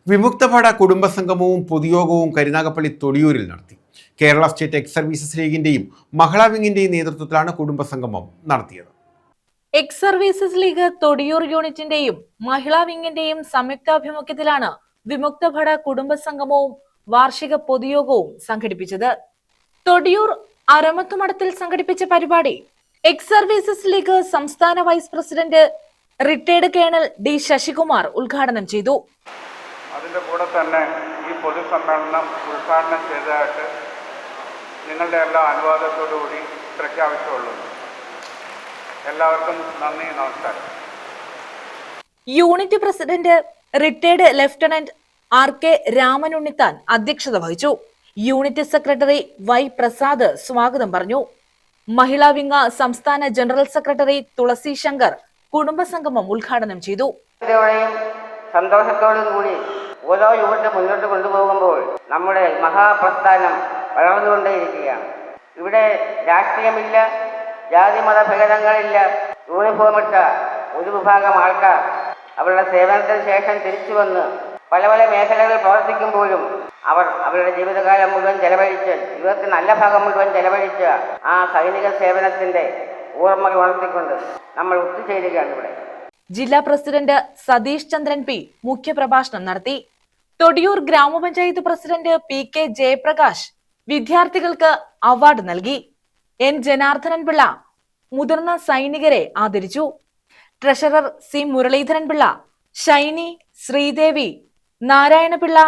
വിമുക്തഭട കുടുംബസംഗമവും പൊതുയോഗവും കരുനാഗപ്പള്ളി തൊടിയൂരിൽ നടത്തി. Kerala state ex services ലീഗിന്റെയും മഹിളാ വിങ്ങിന്റെയും നേതൃത്വത്തിലാണ് കുടുംബസംഗമം നടത്തിയത്. എക്സ് സർവീസസ് ലീഗ് തൊടിയൂർ യൂണിറ്റിന്റെയും മഹിളാ വിങ്ങിന്റെയും സംയുക്താഭിമുഖ്യത്തിലാണ് വിമുക്തഭട കുടുംബസംഗമവും വാർഷിക പൊതുയോഗവും സംഘടിപ്പിച്ചത്. തൊടിയൂർ അരമത്തുമഠത്തിൽ സംഘടിപ്പിച്ച പരിപാടി എക്സ് സർവീസസ് ലീഗ് സംസ്ഥാന vice president retired colonel D Sasikumar ഉദ്ഘാടനം ചെയ്തു. അതിൻ്റെ കൂടെ തന്നെ ഈ പൊതുസമ്മേളനം ഉദ്ഘാടനം ചെയ്തതായിട്ട് നിങ്ങളുടെ എല്ലാ അനുവാദത്തോടുകൂടി പ്രഖ്യാപിച്ചുകൊള്ളുന്നു. എല്ലാവർക്കും നന്ദി, നമസ്കാരം. Unit president retired lieutenant R K Ramanunnithan അധ്യക്ഷത വഹിച്ചു. യൂണിറ്റ് സെക്രട്ടറി വൈ പ്രസാദ് സ്വാഗതം പറഞ്ഞു. മഹിളാ വിംഗ് സംസ്ഥാന ജനറൽ സെക്രട്ടറി തുളസി ശങ്കർ കുടുംബസംഗമം ഉദ്ഘാടനം ചെയ്തു. സന്തോഷത്തോടും കൂടി ഓരോ യൂണിറ്റ് മുന്നോട്ട് കൊണ്ടുപോകുമ്പോൾ നമ്മുടെ മഹാപ്രസ്ഥാനം വളർന്നുകൊണ്ടേയിരിക്കുകയാണ്. ഇവിടെ രാഷ്ട്രീയമില്ല, ജാതിമത ഭേദങ്ങളില്ല. യൂണിഫോമിട്ട ഒരു വിഭാഗം ആൾക്കാർ അവരുടെ സേവനത്തിന് ശേഷം തിരിച്ചു വന്ന് പല പല മേഖലകളിൽ പ്രവർത്തിക്കുമ്പോഴും അവരുടെ ജീവിതകാലം മുഴുവൻ ചെലവഴിച്ച്, ജീവിതത്തിൽ നല്ല ഭാഗം മുഴുവൻ ചെലവഴിച്ച് ആ സൈനിക സേവനത്തിന്റെ ഓർമ്മകൾ ഉണർത്തിക്കൊണ്ട് നമ്മൾ ഒത്തുചേരുകയാണ് ഇവിടെ. ജില്ലാ പ്രസിഡന്റ് സതീഷ് ചന്ദ്രൻ പി മുഖ്യപ്രഭാഷണം നടത്തി. തൊടിയൂർ ഗ്രാമപഞ്ചായത്ത് പ്രസിഡന്റ് പി കെ ജയപ്രകാശ് വിദ്യാർത്ഥികൾക്ക് അവാർഡ് നൽകി. എൻ ജനാർദ്ദനൻ പിള്ള മുതിർന്ന സൈനികരെ ആദരിച്ചു. ട്രഷറർ സി മുരളീധരൻ പിള്ള, ഷൈനി, ശ്രീദേവി, നാരായണപിള്ള,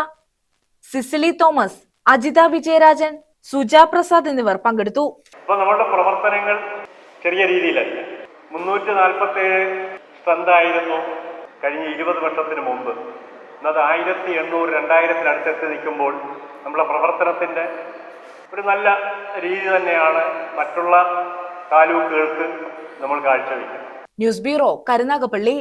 സിസിലി തോമസ്, അജിത വിജയരാജൻ, സുജാ പ്രസാദ് എന്നിവർ പങ്കെടുത്തു. നമ്മുടെ പ്രവർത്തനങ്ങൾ ചെറിയ രീതിയിലല്ല. 347 സ്ട്രെങ്ത് ആയിരുന്നു കഴിഞ്ഞ 20 വർഷത്തിന് മുമ്പ്. എന്നത് 1800-2000 നിൽക്കുമ്പോൾ നമ്മുടെ പ്രവർത്തനത്തിന്റെ ഒരു നല്ല രീതി തന്നെയാണ് മറ്റുള്ള താലൂക്കുകൾക്ക് നമ്മൾ കാഴ്ചവെക്കുന്നത്. News bureau, Karunagappally.